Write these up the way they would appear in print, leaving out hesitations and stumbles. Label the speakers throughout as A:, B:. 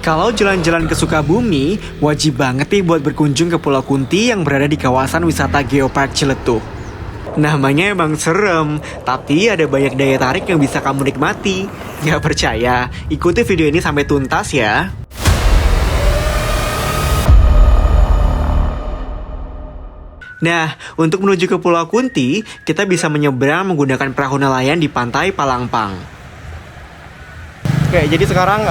A: Kalau jalan-jalan ke Sukabumi, wajib banget nih buat berkunjung ke Pulau Kunti yang berada di kawasan wisata Geopark Ciletuh. Namanya emang serem, tapi ada banyak daya tarik yang bisa kamu nikmati. Gak percaya? Ikuti video ini sampai tuntas ya. Nah, untuk menuju ke Pulau Kunti, kita bisa menyeberang menggunakan perahu nelayan di pantai Palangpang. Oke, jadi sekarang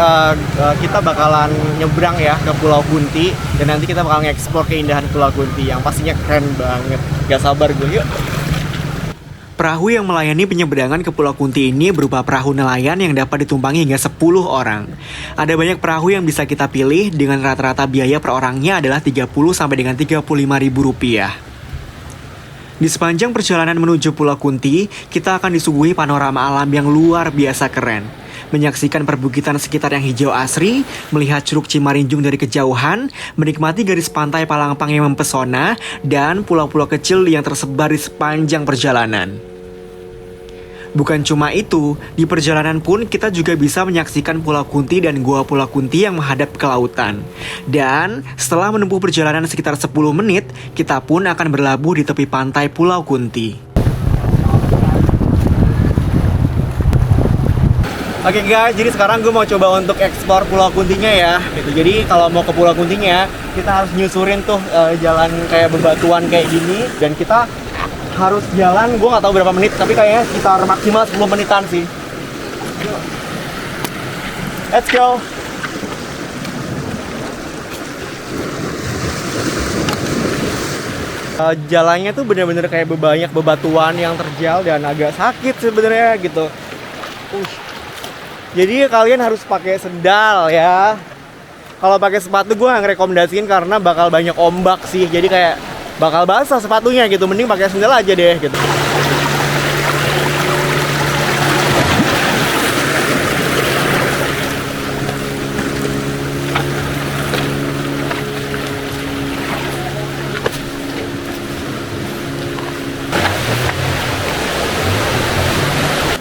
A: kita bakalan nyebrang ya ke Pulau Kunti. Dan nanti kita bakal nge-explore keindahan Pulau Kunti yang pastinya keren banget. Gak sabar gue, yuk! Perahu yang melayani penyeberangan ke Pulau Kunti ini berupa perahu nelayan yang dapat ditumpangi hingga 10 orang. Ada banyak perahu yang bisa kita pilih dengan rata-rata biaya per orangnya adalah 30 sampai dengan 35 ribu rupiah. Di sepanjang perjalanan menuju Pulau Kunti, kita akan disuguhi panorama alam yang luar biasa keren. Menyaksikan perbukitan sekitar yang hijau asri, melihat Curug Cimarinjung dari kejauhan, menikmati garis pantai Palangpang yang mempesona, dan pulau-pulau kecil yang tersebar di sepanjang perjalanan. Bukan cuma itu, di perjalanan pun kita juga bisa menyaksikan Pulau Kunti dan Gua Pulau Kunti yang menghadap ke lautan. Dan setelah menempuh perjalanan sekitar 10 menit, kita pun akan berlabuh di tepi pantai Pulau Kunti. Oke guys, jadi sekarang gue mau coba untuk eksplor Pulau Kuntinya ya gitu. Jadi kalau mau ke Pulau Kuntinya, kita harus nyusurin tuh jalan kayak bebatuan kayak gini. Dan kita harus jalan, gue gak tahu berapa menit, tapi kayaknya sekitar maksimal 10 menitan sih. Let's go! Jalannya tuh bener-bener kayak banyak bebatuan yang terjal dan agak sakit sebenarnya gitu. Jadi kalian harus pakai sendal ya. Kalau pakai sepatu gue nggak ngerekomendasiin karena bakal banyak ombak sih. Jadi kayak bakal basah sepatunya gitu. Mending pakai sendal aja deh gitu.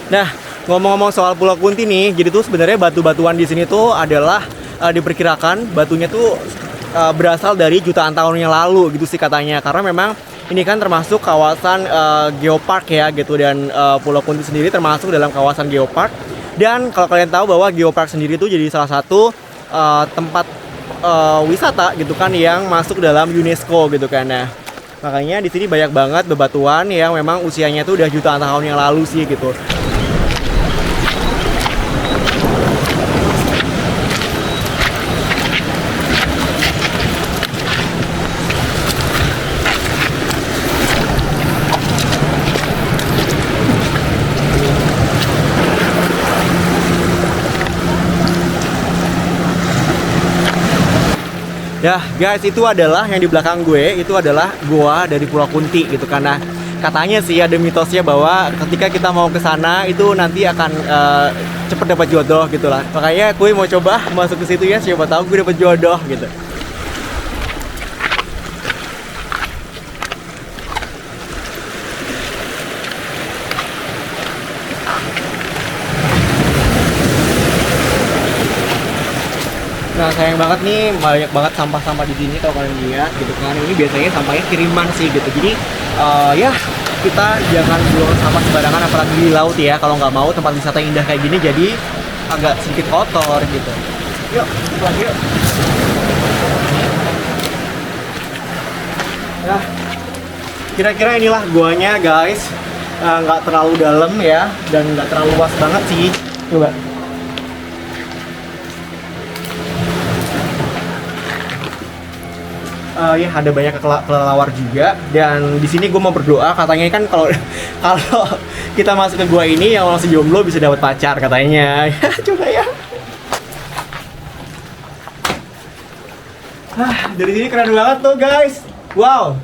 A: Nah, ngomong-ngomong soal Pulau Kunti nih, jadi tuh sebenarnya batu-batuan di sini tuh adalah diperkirakan batunya tuh berasal dari jutaan tahun yang lalu gitu sih katanya. Karena memang ini kan termasuk kawasan Geopark ya gitu, dan Pulau Kunti sendiri termasuk dalam kawasan Geopark. Dan kalau kalian tahu bahwa Geopark sendiri tuh jadi salah satu tempat wisata gitu kan yang masuk dalam UNESCO gitu kan. Nah, makanya di sini banyak banget bebatuan yang memang usianya tuh udah jutaan tahun yang lalu sih gitu. Ya guys, itu adalah yang di belakang gue, itu adalah gua dari Pulau Kunti gitu. Karena katanya sih ada mitosnya bahwa ketika kita mau ke sana itu nanti akan cepet dapat jodoh gitu lah. Makanya gue mau coba masuk ke situ ya, siapa tahu gue dapat jodoh gitu. Nah, sayang banget nih, banyak banget sampah-sampah di sini kalau kalian lihat gitu kan. Ini biasanya sampahnya kiriman sih gitu. Jadi ya kita jangan buang sampah sembarangan apalagi di laut ya. Kalau nggak mau tempat wisata indah kayak gini jadi agak sedikit kotor gitu. Yuk, lagi yuk. Nah, kira-kira inilah guanya guys. Nggak terlalu dalam ya, dan nggak terlalu luas banget sih. Coba. Ya ada banyak kelelawar juga, dan di sini gue mau berdoa, katanya kan kalau kita masuk ke gua ini yang langsung jomblo bisa dapat pacar katanya. Coba ya. Dari sini keren banget tuh guys. Wow.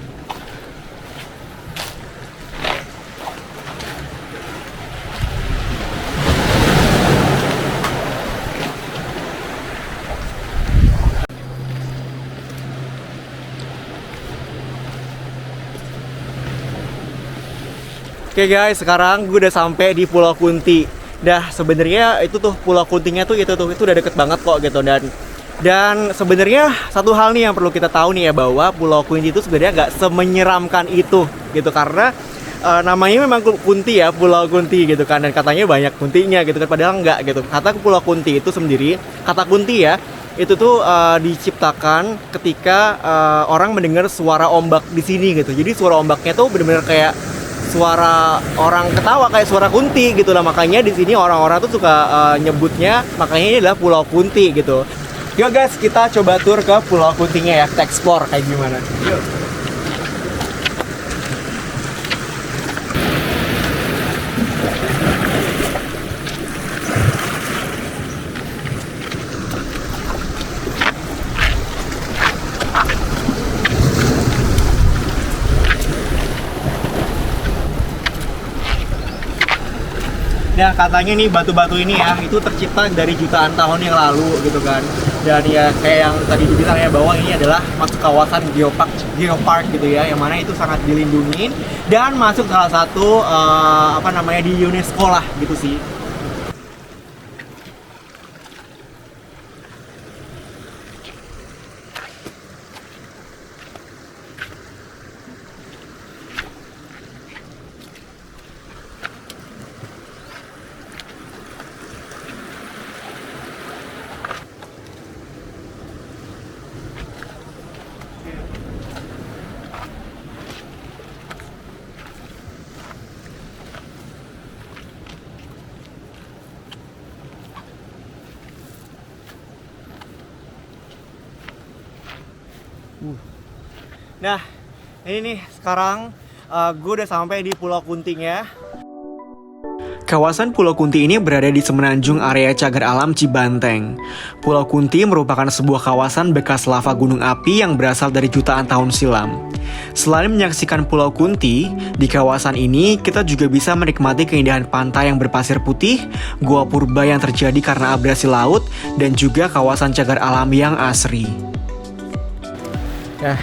A: Oke guys, sekarang gue udah sampai di Pulau Kunti. Dah sebenarnya itu tuh Pulau Kuntinya tuh itu udah deket banget kok gitu. Dan Dan sebenarnya satu hal nih yang perlu kita tahu nih ya, bahwa Pulau Kunti itu sebenarnya nggak semenyeramkan itu gitu, karena namanya memang Kunti ya, Pulau Kunti gitu kan, dan katanya banyak kuntinya gitu kan, padahal enggak gitu. Kata Pulau Kunti itu sendiri, kata kunti ya, itu tuh diciptakan ketika orang mendengar suara ombak di sini gitu. Jadi suara ombaknya tuh benar-benar kayak suara orang ketawa, kayak suara kunti gitu lah. Makanya di sini orang-orang tuh suka nyebutnya, makanya ini adalah Pulau Kunti gitu. Yuk guys, kita coba tur ke Pulau Kuntinya ya, kita explore kayak gimana. Yuk. Nah, katanya nih batu-batu ini ya, itu tercipta dari jutaan tahun yang lalu gitu kan. Dan ya kayak yang tadi dibilang ya, bahwa ini adalah masuk kawasan geopark gitu ya, yang mana itu sangat dilindungi dan masuk salah satu di UNESCO lah gitu sih. Nah, ini nih sekarang gue udah sampai di Pulau Kunti ya. Kawasan Pulau Kunti ini berada di semenanjung area cagar alam Cibanteng. Pulau Kunti merupakan sebuah kawasan bekas lava gunung api yang berasal dari jutaan tahun silam. Selain menyaksikan Pulau Kunti, di kawasan ini kita juga bisa menikmati keindahan pantai yang berpasir putih, gua purba yang terjadi karena abrasi laut, dan juga kawasan cagar alam yang asri. Nah,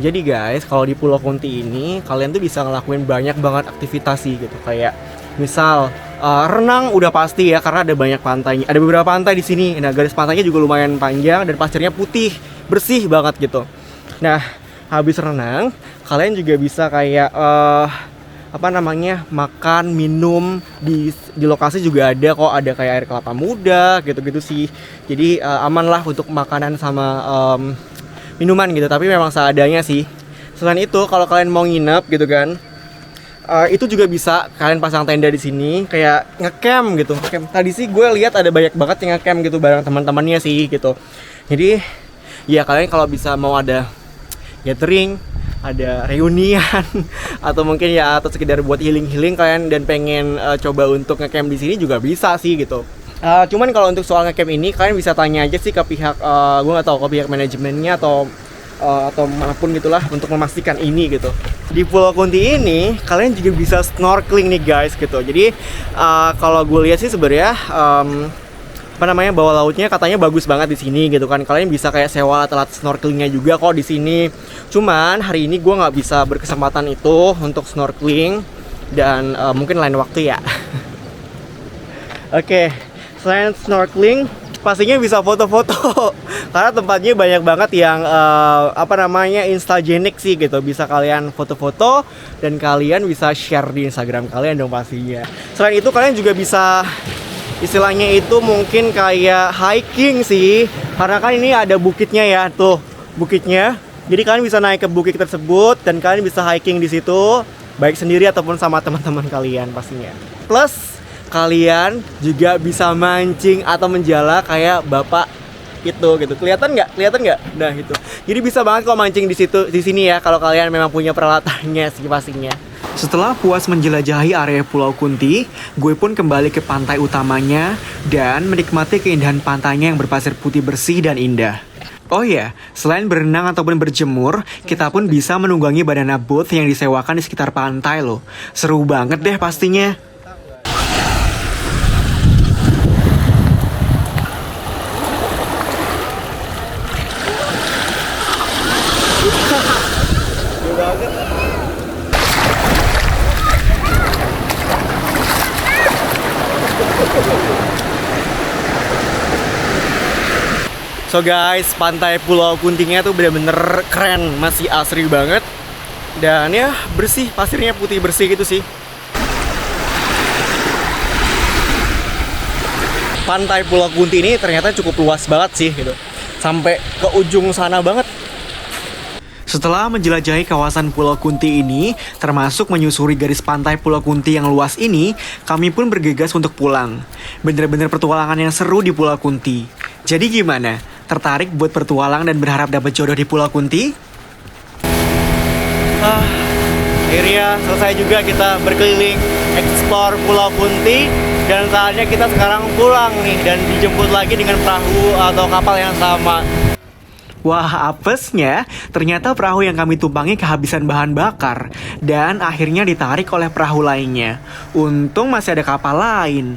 A: jadi guys, kalau di Pulau Kunti ini kalian tuh bisa ngelakuin banyak banget aktivitas sih gitu. Kayak misal renang udah pasti ya, karena ada banyak pantainya. Ada beberapa pantai di sini. Nah, garis pantainya juga lumayan panjang dan pasirnya putih, bersih banget gitu. Nah, habis renang, kalian juga bisa kayak makan, minum di lokasi juga ada kok, ada kayak air kelapa muda gitu-gitu sih. Jadi aman lah untuk makanan sama minuman gitu, tapi memang seadanya sih. Selain itu, kalau kalian mau nginep gitu kan, itu juga bisa kalian pasang tenda di sini, kayak ngecamp gitu. Tadi sih gue lihat ada banyak banget yang ngecamp gitu bareng teman-temannya sih gitu. Jadi ya kalian kalau bisa mau ada gathering, ada reunian atau mungkin ya atau sekedar buat healing kalian dan pengen coba untuk ngecamp di sini juga bisa sih gitu. Cuman kalau untuk soal ngecamp ini kalian bisa tanya aja sih ke pihak gue nggak tahu, ke pihak manajemennya atau manapun gitulah untuk memastikan ini gitu. Di Pulau Kunti ini kalian juga bisa snorkeling nih guys gitu. Jadi kalau gue lihat sih sebenarnya bawah lautnya katanya bagus banget di sini gitu kan. Kalian bisa kayak sewa alat snorkelingnya juga kok di sini. Cuman hari ini gue nggak bisa berkesempatan itu untuk snorkeling dan mungkin lain waktu ya. Oke. Selain snorkeling, pastinya bisa foto-foto karena tempatnya banyak banget yang instagenik sih gitu. Bisa kalian foto-foto dan kalian bisa share di Instagram kalian dong pastinya. Selain itu kalian juga bisa istilahnya itu mungkin kayak hiking sih, karena kan ini ada bukitnya ya, tuh bukitnya. Jadi kalian bisa naik ke bukit tersebut dan kalian bisa hiking di situ, baik sendiri ataupun sama teman-teman kalian pastinya. Plus kalian juga bisa mancing atau menjala kayak bapak itu gitu. Kelihatan nggak? Nah itu. Jadi bisa banget kok mancing di sini ya kalau kalian memang punya peralatannya sih pastinya. Setelah puas menjelajahi area Pulau Kunti, gue pun kembali ke pantai utamanya dan menikmati keindahan pantainya yang berpasir putih bersih dan indah. Oh ya, selain berenang ataupun berjemur, kita pun bisa menunggangi banana boat yang disewakan di sekitar pantai loh. Seru banget deh pastinya. So guys, pantai Pulau Kuntinya tuh bener-bener keren, masih asri banget. Dan ya bersih, pasirnya putih bersih gitu sih. Pantai Pulau Kunti ini ternyata cukup luas banget sih gitu. Sampai ke ujung sana banget. Setelah menjelajahi kawasan Pulau Kunti ini, termasuk menyusuri garis pantai Pulau Kunti yang luas ini, kami pun bergegas untuk pulang. Bener-bener petualangan yang seru di Pulau Kunti. Jadi gimana? Tertarik buat bertualang dan berharap dapat jodoh di Pulau Kunti? Akhirnya selesai juga kita berkeliling explore Pulau Kunti. Dan saatnya kita sekarang pulang nih dan dijemput lagi dengan perahu atau kapal yang sama. Wah, apesnya, ternyata perahu yang kami tumpangi kehabisan bahan bakar dan akhirnya ditarik oleh perahu lainnya. Untung masih ada kapal lain.